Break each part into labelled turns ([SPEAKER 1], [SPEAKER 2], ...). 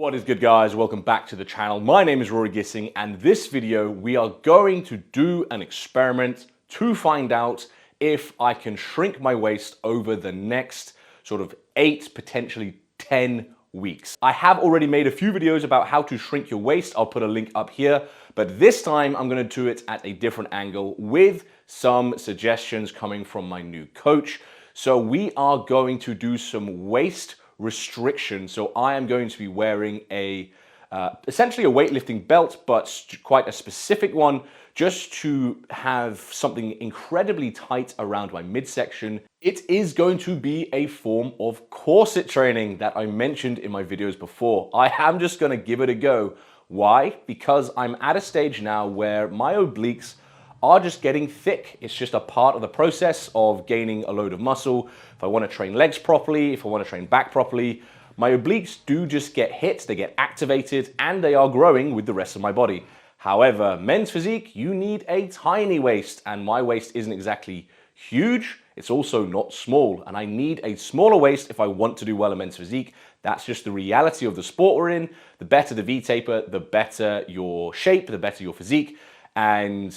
[SPEAKER 1] What is good, guys? Welcome back to the channel. My name is Rory Gissing, and this video we are going to do an experiment to find out if I can shrink my waist over the next sort of 8, potentially 10 weeks. I have already made a few videos about how to shrink your waist. I'll put a link up here, but this time I'm going to do it at a different angle with some suggestions coming from my new coach. So we are going to do some waist restriction. So I am going to be wearing essentially a weightlifting belt, but quite a specific one, just to have something incredibly tight around my midsection. It is going to be a form of corset training that I mentioned in my videos before. I am just going to give it a go. Why? Because I'm at a stage now where my obliques are just getting thick. It's just a part of the process of gaining a load of muscle. If I want to train legs properly, if I want to train back properly, my obliques do just get hit, they get activated, and they are growing with the rest of my body. However, men's physique, you need a tiny waist, and my waist isn't exactly huge. It's also not small, and I need a smaller waist if I want to do well in men's physique. That's just the reality of the sport we're in. The better the V-taper, the better your shape, the better your physique. And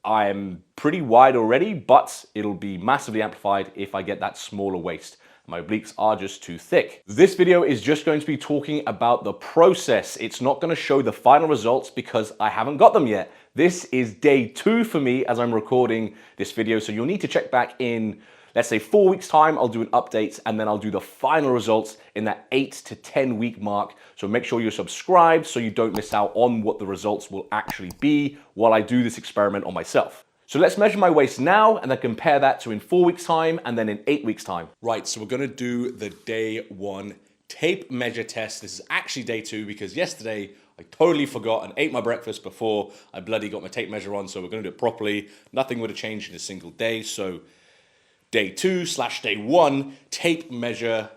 [SPEAKER 1] I'm pretty wide already, but it'll be massively amplified if I get that smaller waist. My obliques are just too thick. This video is just going to be talking about the process. It's not going to show the final results because I haven't got them yet. This is day 2 for me as I'm recording this video, so you'll need to check back in, let's say 4 weeks time. I'll do an update and then I'll do the final results in that 8 to 10 week mark. So make sure you're subscribed so you don't miss out on what the results will actually be while I do this experiment on myself. So let's measure my waist now and then compare that to in 4 weeks time and then in 8 weeks time. Right, so we're gonna do the day 1 tape measure test. This is actually day 2 because yesterday I totally forgot and ate my breakfast before I bloody got my tape measure on, so we're gonna do it properly. Nothing would have changed in a single day, so day 2/day 1, tape measure.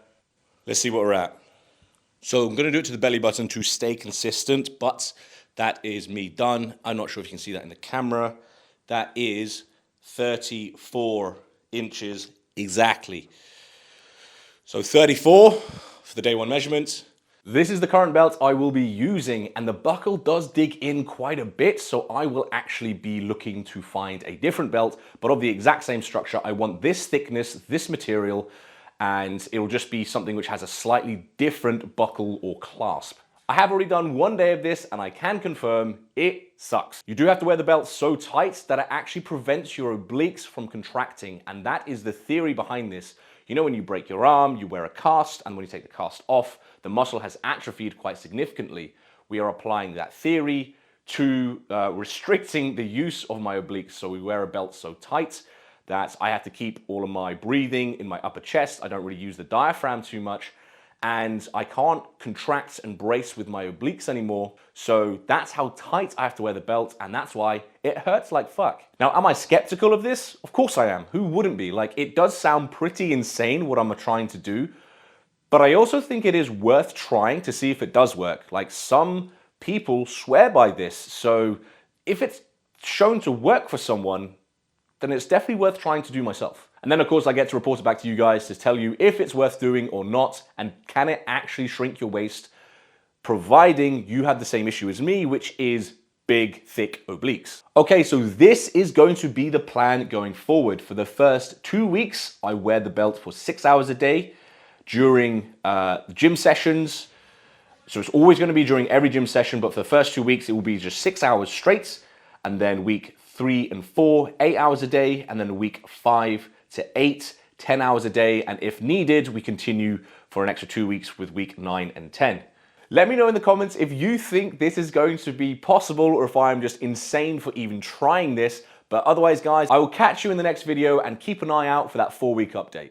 [SPEAKER 1] Let's see what we're at. So I'm gonna do it to the belly button to stay consistent, but that is me done. I'm not sure if you can see that in the camera. That is 34 inches exactly. So 34 for the day 1 measurement. This is the current belt I will be using, and the buckle does dig in quite a bit, so I will actually be looking to find a different belt, but of the exact same structure. I want this thickness, this material, and it'll just be something which has a slightly different buckle or clasp. I have already done 1 day of this, and I can confirm it sucks. You do have to wear the belt so tight that it actually prevents your obliques from contracting, and that is the theory behind this. You know, when you break your arm, you wear a cast, and when you take the cast off, the muscle has atrophied quite significantly. We are applying that theory to restricting the use of my obliques. So we wear a belt so tight that I have to keep all of my breathing in my upper chest. I don't really use the diaphragm too much, and I can't contract and brace with my obliques anymore. So that's how tight I have to wear the belt, and that's why it hurts like fuck. Now, am I skeptical of this? Of course I am. Who wouldn't be? Like, it does sound pretty insane what I'm trying to do, but I also think it is worth trying to see if it does work. Like, some people swear by this, so if it's shown to work for someone, then it's definitely worth trying to do myself. And then of course I get to report it back to you guys to tell you if it's worth doing or not, and can it actually shrink your waist, providing you have the same issue as me, which is big, thick obliques. Okay, so this is going to be the plan going forward. For the first 2 weeks, I wear the belt for 6 hours a day during gym sessions. So it's always going to be during every gym session, but for the first 2 weeks, it will be just 6 hours straight. And then week 3 and 4, 8 hours a day. And then week 5 to 8, 10 hours a day. And if needed, we continue for an extra 2 weeks with week 9 and 10. Let me know in the comments if you think this is going to be possible or if I'm just insane for even trying this. But otherwise, guys, I will catch you in the next video and keep an eye out for that 4-week update.